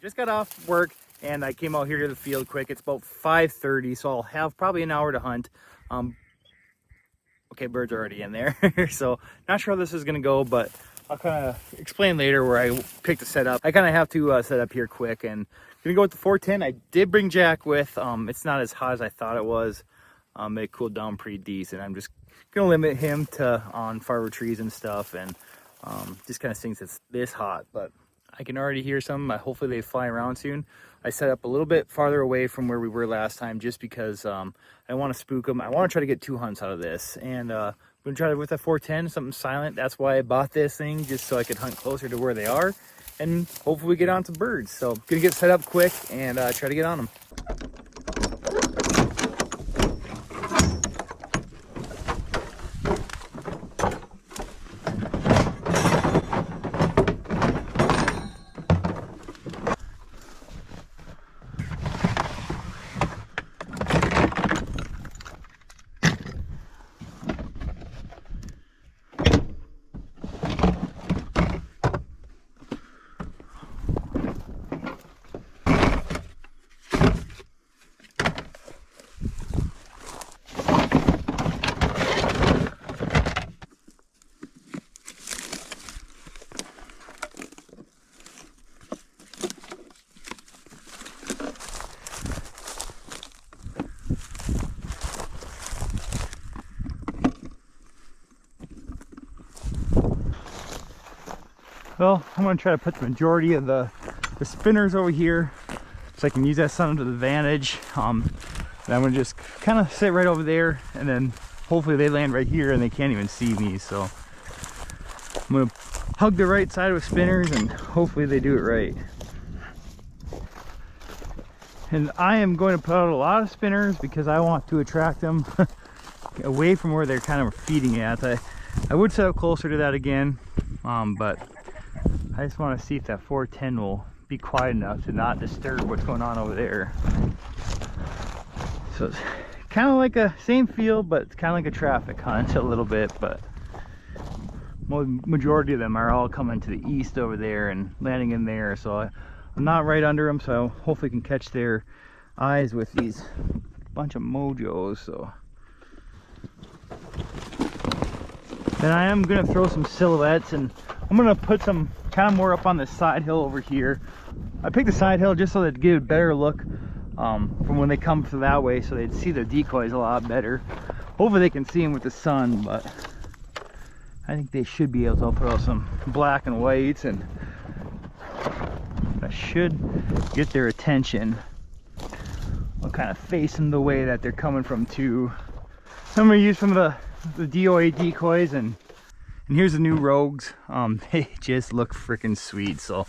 just got off work and I came out here to the field quick. It's about 5:30, so I'll have probably an hour to hunt. Okay, birds are already in there, so not sure how this is gonna go, but I'll kind of explain later where I picked the setup. I kind of have to set up here quick, and gonna go with the 410. I did bring Jack with. It's not as hot as I thought it was. It cooled down pretty decent. I'm just gonna limit him to on far trees and stuff, and just kind of stinks it's this hot, but I can already hear some. Hopefully they fly around soon. I set up a little bit farther away from where we were last time just because I want to spook them. I want to try to get 2 hunts out of this, and I'm going to try it with a 410, something silent. That's why I bought this thing, just so I could hunt closer to where they are, and hopefully we get on some birds. So I'm going to get set up quick and try to get on them. Well, I'm going to try to put the majority of the spinners over here so I can use that sun to the advantage. And I'm going to just kind of sit right over there, and then hopefully they land right here and they can't even see me. So I'm going to hug the right side with spinners and hopefully they do it right. And I am going to put out a lot of spinners because I want to attract them away from where they're kind of feeding at. I would set up closer to that again, but I just want to see if that 410 will be quiet enough to not disturb what's going on over there. So it's kind of like a same field, but it's kind of like a traffic hunt a little bit, but majority of them are all coming to the east over there and landing in there. So I'm not right under them, so hopefully can catch their eyes with these bunch of mojos. So then I am going to throw some silhouettes, and I'm going to put some kind of more up on the side hill over here. I picked the side hill just so they'd get a better look from when they come through that way, so they'd see the decoys a lot better. Hopefully they can see them with the sun, but I think they should be able to. I'll put out some black and whites, and that should get their attention. I'll kind of face them the way that they're coming from too. I'm going to use some of the DOA decoys, and here's the new Rogues. They just look freaking sweet, so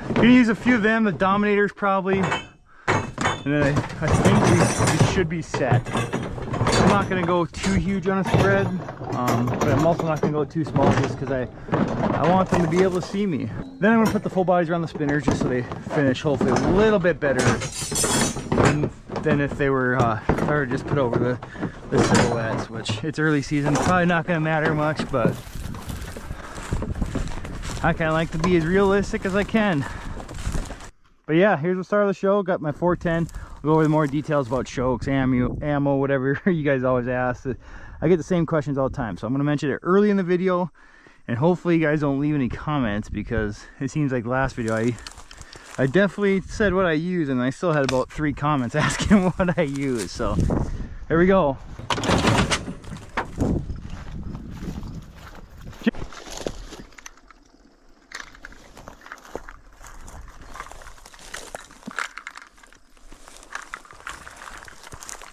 I'm gonna use a few of them, the Dominators probably, and then I think we should be set. I'm not gonna go too huge on a spread, but I'm also not gonna go too small just because I want them to be able to see me. Then I'm gonna put the full bodies around the spinners just so they finish hopefully a little bit better than if they were or just put over the silhouettes, which it's early season, probably not gonna matter much, but I kind of like to be as realistic as I can. But yeah, here's the start of the show. Got my 410. We'll go over more details about chokes, ammo, whatever you guys always ask. I get the same questions all the time, so I'm going to mention it early in the video, and hopefully you guys don't leave any comments, because it seems like last video I definitely said what I use, and I still had about 3 comments asking what I use. So here we go.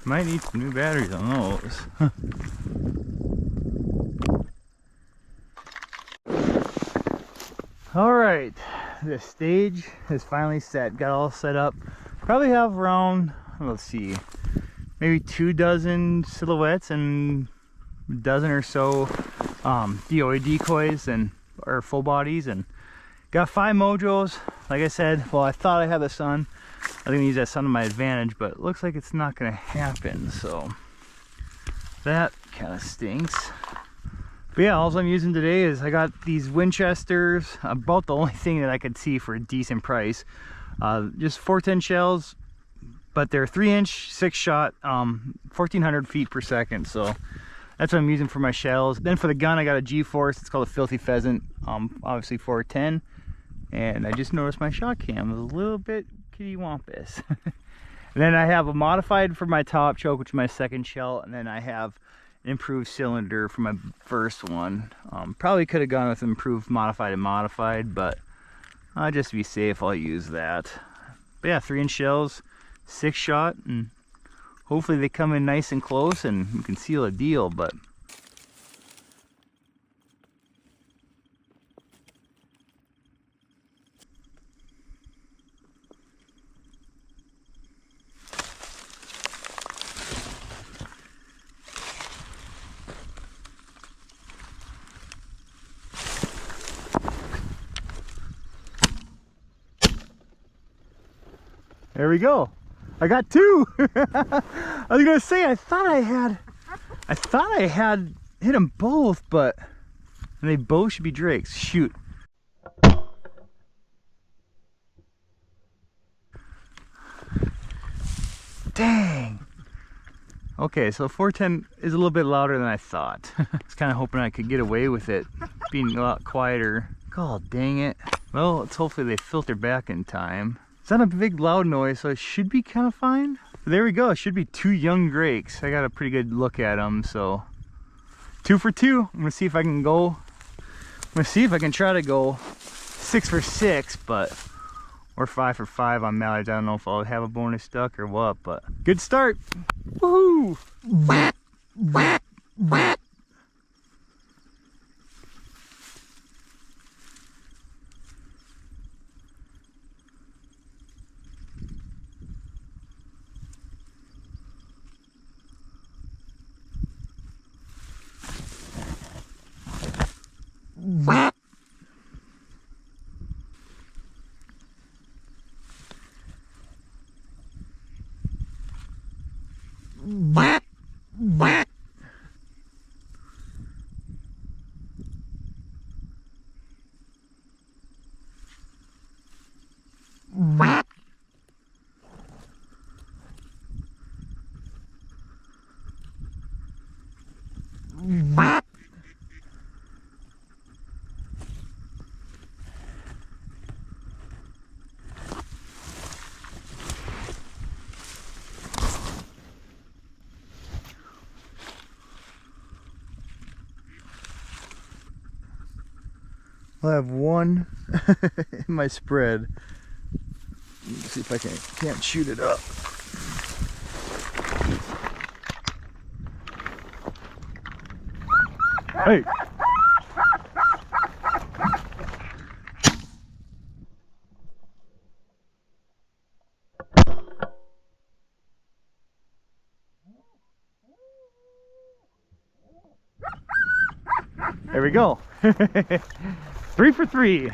Might need some new batteries on those. All right, the stage is finally set. Got all set up. Probably have around, let's see, maybe 2 dozen silhouettes and a dozen or so DOA decoys and or full bodies, and got 5 mojos. Like I said, well, I thought I had the sun. I'm gonna use that sun to my advantage, but it looks like it's not gonna happen, so that kind of stinks. But yeah, all I'm using today is I got these Winchesters, about the only thing that I could see for a decent price. Just 410 shells, but they're 3-inch, 6-shot, 1400 feet per second. So that's what I'm using for my shells. Then for the gun, I got a G-Force. It's called a Filthy Pheasant, obviously 410. And I just noticed my shot cam is a little bit kitty wampus. And then I have a modified for my top choke, which is my second shell, and then I have an improved cylinder for my first one. Probably could have gone with improved modified and modified, but just to be safe, I'll use that. But yeah, 3-inch shells, 6-shot, and hopefully they come in nice and close and you can seal a deal. But there we go. I got 2. I was gonna say I thought I had hit them both, but and they both should be drakes. Shoot. Dang. Okay, so 410 is a little bit louder than I thought. I was kind of hoping I could get away with it being a lot quieter. God dang it. Well, let's hopefully they filter back in time. It's not a big loud noise, so it should be kind of fine. But there we go. It should be 2 young drakes. I got a pretty good look at them, so 2 for 2. I'm gonna see if I can go. I'm gonna see if I can try to go 6 for 6, but or 5 for 5 on mallards. I don't know if I'll have a bonus stuck or what, but good start. Woohoo! I'll have 1 in my spread. Let's see if I can't shoot it up. Hey! There we go. 3 for 3. And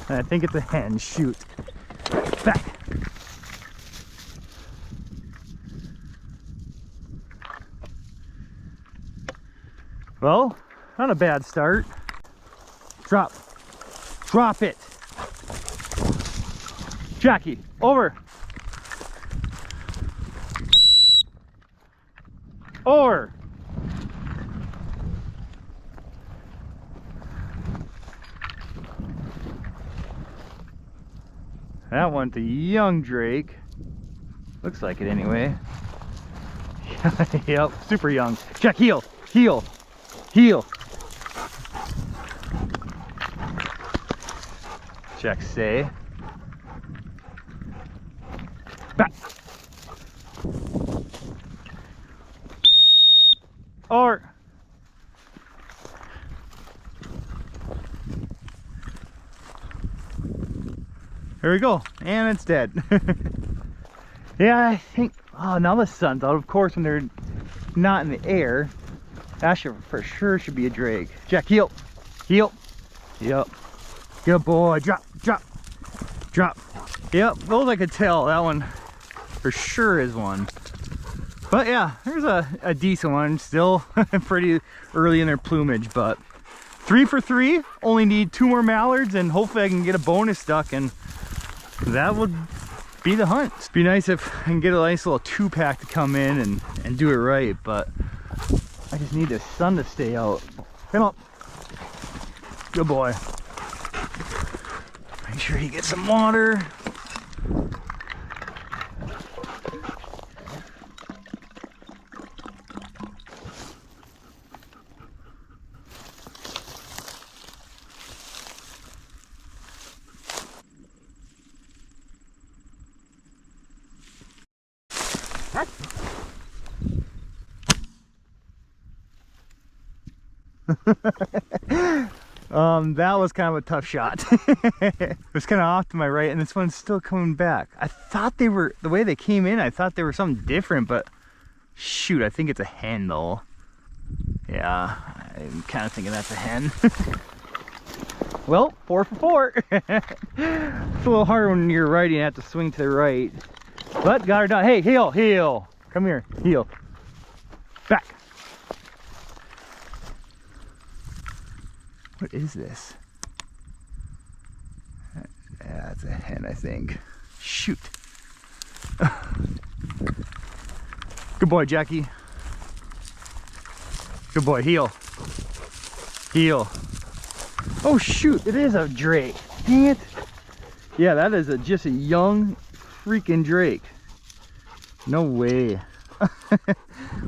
I think it's a hen. Shoot. Back. Well, not a bad start. Drop. Drop it. Jackie, over. Over. That one's a young drake. Looks like it anyway. Yep, super young. Jack, heel, heel, heel. Jack, say. Back. Or. There we go, and it's dead. Yeah, I think, oh, now the sun's out. Of course, when they're not in the air, that should, for sure should be a drake. Jack, heel, heel. Yep. Good boy, drop, drop, drop. Yep, those I could tell. That one for sure is one. But yeah, there's a decent one. Still pretty early in their plumage, but 3 for 3. Only need 2 more mallards, and hopefully I can get a bonus duck and that would be the hunt. It'd be nice if I can get a nice little 2-pack to come in and do it right, but I just need the sun to stay out. Come up. Good boy. Make sure he gets some water. That was kind of a tough shot. It was kind of off to my right, and this one's still coming back. I thought they were, the way they came in, I thought they were something different, but shoot, I think it's a hen though. Yeah, I'm kind of thinking that's a hen. Well, 4 for 4. It's a little harder when you're righty and you have to swing to the right, but got her done. Hey, heel, heel. Come here, heel. Back. What is this? Yeah, it's a hen, I think. Shoot. Good boy, Jackie. Good boy, heel. Heel. Oh shoot, it is a drake. Dang it. Yeah, that is just a young freaking drake. No way.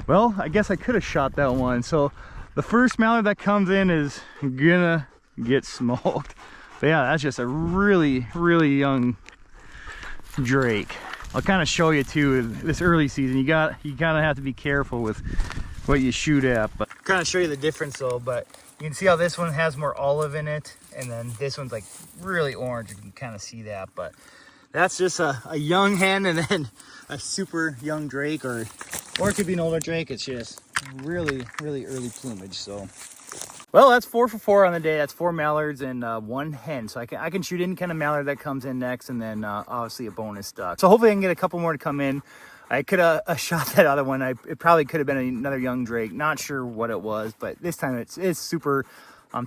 Well, I guess I could have shot that one. So the first mallard that comes in is gonna get smoked. But yeah, that's just a really, really young drake. I'll kind of show you too, this early season, you kind of have to be careful with what you shoot at. But kind of show you the difference though, but you can see how this one has more olive in it, and then this one's like really orange. You can kind of see that, but that's just a young hen and then a super young drake, or it could be an older drake. It's just really, really early plumage. So, well, that's 4 for 4 on the day. That's 4 mallards and 1 hen. So I can shoot any kind of mallard that comes in next, and then obviously a bonus duck. So hopefully I can get a couple more to come in. I could have shot that other one. It probably could have been another young drake. Not sure what it was, but this time it's super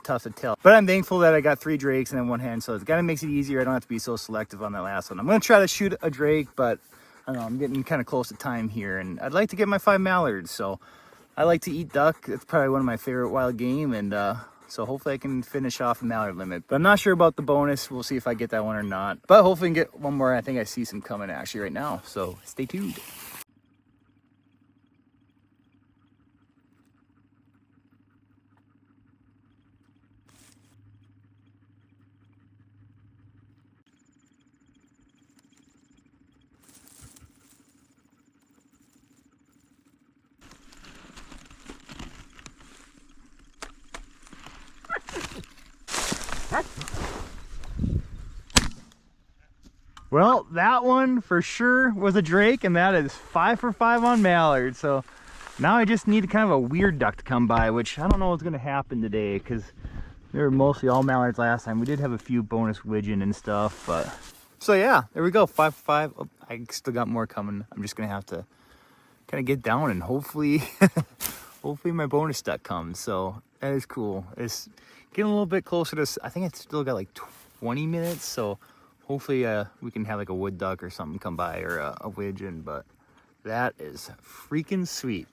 tough to tell. But I'm thankful that I got 3 drakes and then 1 hen, so it kind of makes it easier. I don't have to be so selective on that last one. I'm going to try to shoot a drake, but I don't know, I'm getting kind of close to time here, and I'd like to get my 5 mallards. So I like to eat duck. It's probably one of my favorite wild game, and so hopefully I can finish off the mallard limit. But I'm not sure about the bonus. We'll see if I get that one or not. But hopefully I can get one more. I think I see some coming actually right now, so stay tuned. Well, that one for sure was a drake, and that is 5 for 5 on mallard. So now I just need kind of a weird duck to come by, which I don't know what's going to happen today, because they were mostly all mallards last time. We did have a few bonus widgeon and stuff, but so yeah, there we go, 5 for 5. Oh, I still got more coming. I'm just gonna have to kind of get down, and hopefully hopefully my bonus duck comes. So that is cool. It's getting a little bit closer to, I think it's still got like 20 minutes, so hopefully we can have like a wood duck or something come by, or a widgeon. But that is freaking sweet.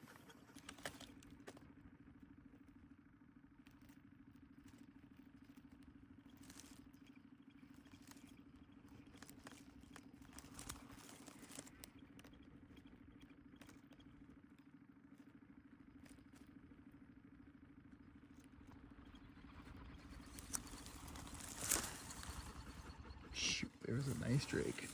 Shoot, there's a nice drake.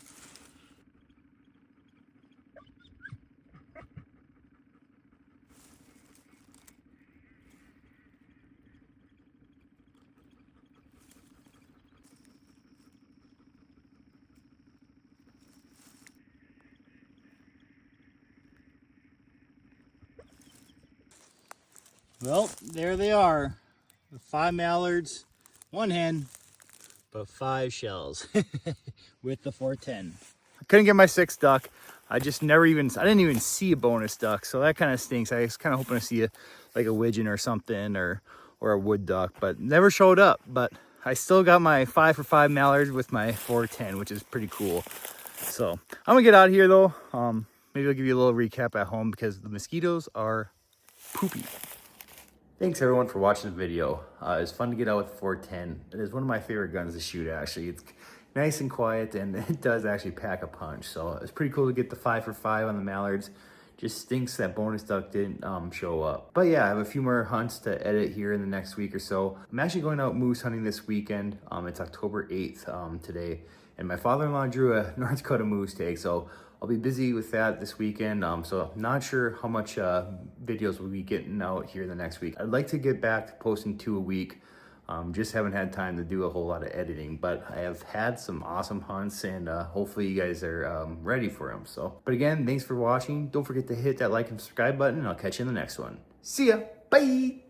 Well, there they are. The 5 mallards, 1 hen, but 5 shells with the 410. I couldn't get my 6th duck. I didn't even see a bonus duck, so that kind of stinks. I was kind of hoping to see like a widgeon or something, or a wood duck, but never showed up. But I still got my 5 for 5 mallards with my 410, which is pretty cool. So I'm gonna get out of here though. Maybe I'll give you a little recap at home because the mosquitoes are poopy. Thanks everyone for watching the video. It's fun to get out with 410. It is one of my favorite guns to shoot actually. It's nice and quiet and it does actually pack a punch. So it's pretty cool to get the 5 for 5 on the mallards. Just stinks that bonus duck didn't show up. But yeah, I have a few more hunts to edit here in the next week or so. I'm actually going out moose hunting this weekend. It's October 8th today. And my father-in-law drew a North Dakota moose tag. So I'll be busy with that this weekend. So I'm not sure how much videos we'll be getting out here the next week. I'd like to get back to posting 2 a week. Just haven't had time to do a whole lot of editing, but I have had some awesome hunts and hopefully you guys are ready for them. So, but again, thanks for watching. Don't forget to hit that like and subscribe button and I'll catch you in the next one. See ya, bye.